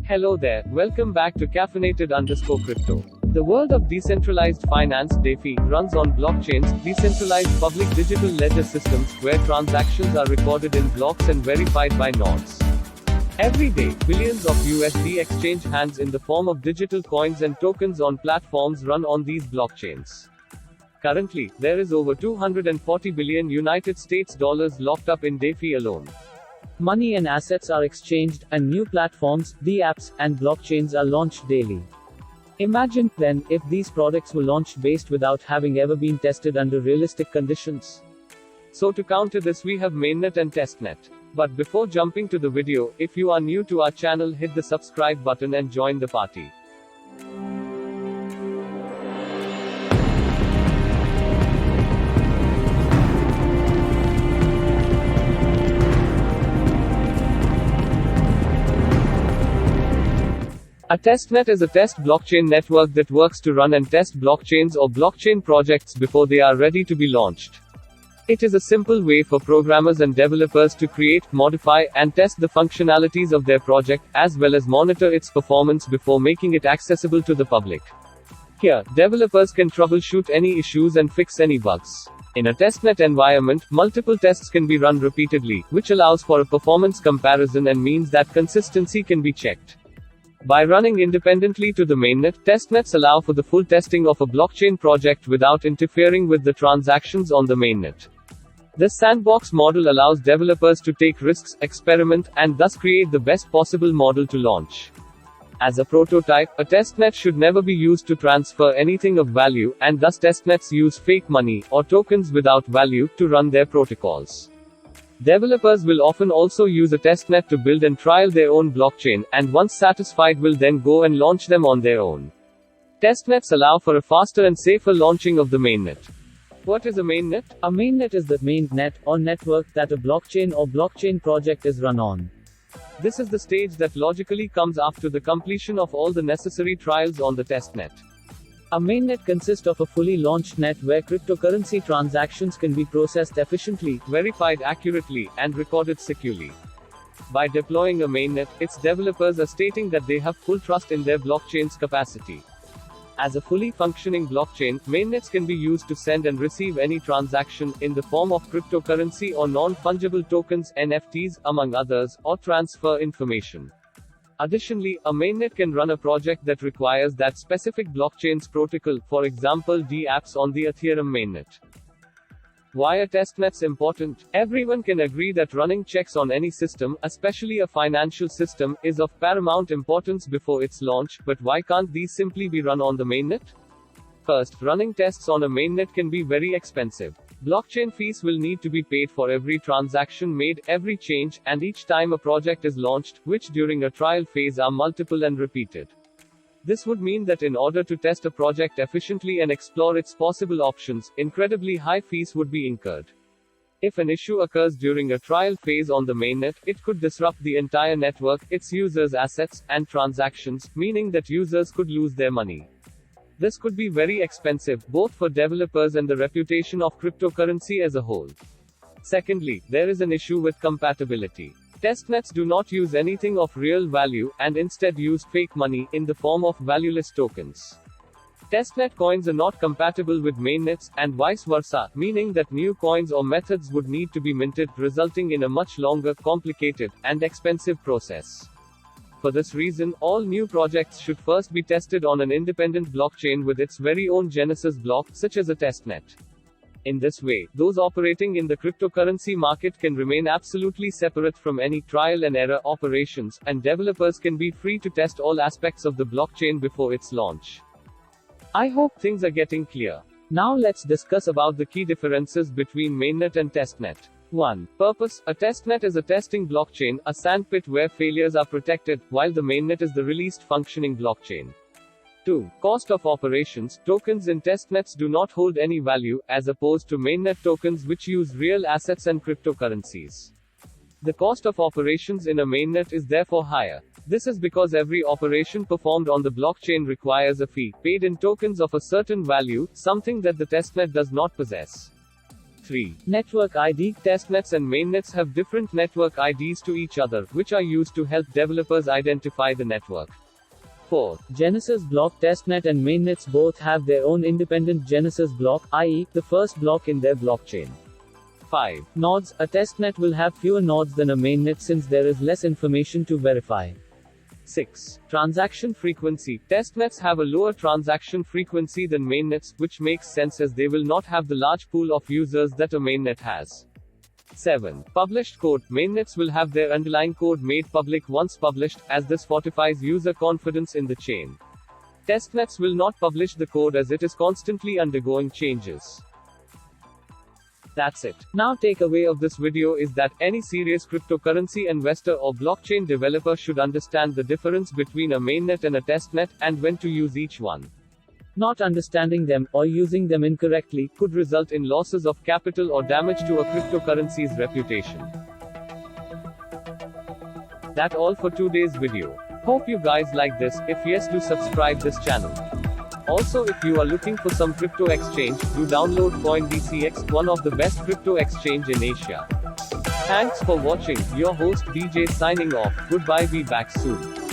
Hello there, welcome back to caffeinated_crypto. The world of decentralized finance, DeFi, runs on blockchains, decentralized public digital ledger systems, where transactions are recorded in blocks and verified by nodes. Every day, billions of USD exchange hands in the form of digital coins and tokens on platforms run on these blockchains. Currently, there is over 240 billion United States dollars locked up in DeFi alone. Money and assets are exchanged, and new platforms, the apps, and blockchains are launched daily. Imagine, then, if these products were launched based without having ever been tested under realistic conditions. So to counter this, we have Mainnet and Testnet. But before jumping to the video, if you are new to our channel, hit the subscribe button and join the party. A testnet is a test blockchain network that works to run and test blockchains or blockchain projects before they are ready to be launched. It is a simple way for programmers and developers to create, modify, and test the functionalities of their project, as well as monitor its performance before making it accessible to the public. Here, developers can troubleshoot any issues and fix any bugs. In a testnet environment, multiple tests can be run repeatedly, which allows for a performance comparison and means that consistency can be checked. By running independently to the mainnet, testnets allow for the full testing of a blockchain project without interfering with the transactions on the mainnet. This sandbox model allows developers to take risks, experiment, and thus create the best possible model to launch. As a prototype, a testnet should never be used to transfer anything of value, and thus testnets use fake money, or tokens without value, to run their protocols. Developers will often also use a testnet to build and trial their own blockchain, and once satisfied will then go and launch them on their own. Testnets allow for a faster and safer launching of the mainnet. What is a mainnet? A mainnet is the main net, or network, that a blockchain or blockchain project is run on. This is the stage that logically comes after the completion of all the necessary trials on the testnet. A mainnet consists of a fully launched net where cryptocurrency transactions can be processed efficiently, verified accurately, and recorded securely. By deploying a mainnet, its developers are stating that they have full trust in their blockchain's capacity. As a fully functioning blockchain, mainnets can be used to send and receive any transaction, in the form of cryptocurrency or non-fungible tokens, NFTs, among others, or transfer information. Additionally, a mainnet can run a project that requires that specific blockchain's protocol, for example dApps on the Ethereum mainnet. Why are testnets important? Everyone can agree that running checks on any system, especially a financial system, is of paramount importance before its launch, but why can't these simply be run on the mainnet? First, running tests on a mainnet can be very expensive. Blockchain fees will need to be paid for every transaction made, every change, and each time a project is launched, which during a trial phase are multiple and repeated. This would mean that in order to test a project efficiently and explore its possible options, incredibly high fees would be incurred. If an issue occurs during a trial phase on the mainnet, it could disrupt the entire network, its users' assets, and transactions, meaning that users could lose their money. This could be very expensive, both for developers and the reputation of cryptocurrency as a whole. Secondly, there is an issue with compatibility. Testnets do not use anything of real value, and instead use fake money, in the form of valueless tokens. Testnet coins are not compatible with mainnets, and vice versa, meaning that new coins or methods would need to be minted, resulting in a much longer, complicated, and expensive process. For this reason, all new projects should first be tested on an independent blockchain with its very own genesis block, such as a testnet. In this way, those operating in the cryptocurrency market can remain absolutely separate from any trial and error operations, and developers can be free to test all aspects of the blockchain before its launch. I hope things are getting clear. Now let's discuss about the key differences between mainnet and testnet. 1. Purpose. A testnet is a testing blockchain, a sandpit where failures are protected, while the mainnet is the released functioning blockchain. 2. Cost of operations. Tokens in testnets do not hold any value, as opposed to mainnet tokens which use real assets and cryptocurrencies. The cost of operations in a mainnet is therefore higher. This is because every operation performed on the blockchain requires a fee, paid in tokens of a certain value, something that the testnet does not possess. 3. Network ID. Testnets and mainnets have different network IDs to each other, which are used to help developers identify the network. 4. Genesis block. Testnet and mainnets both have their own independent Genesis block, i.e., the first block in their blockchain. 5. Nodes. A testnet will have fewer nodes than a mainnet since there is less information to verify. 6. Transaction frequency. Testnets have a lower transaction frequency than mainnets, which makes sense as they will not have the large pool of users that a mainnet has. 7. Published code. Mainnets will have their underlying code made public once published, as this fortifies user confidence in the chain. Testnets will not publish the code as it is constantly undergoing changes. That's it. Now takeaway of this video is that any serious cryptocurrency investor or blockchain developer should understand the difference between a mainnet and a testnet, and when to use each one. Not understanding them, or using them incorrectly, could result in losses of capital or damage to a cryptocurrency's reputation. That's all for today's video. Hope you guys like this. If yes, do subscribe this channel. Also, if you are looking for some crypto exchange, do download CoinDCX, one of the best crypto exchange in Asia. Thanks for watching. Your host DJ signing off. Goodbye, be back soon.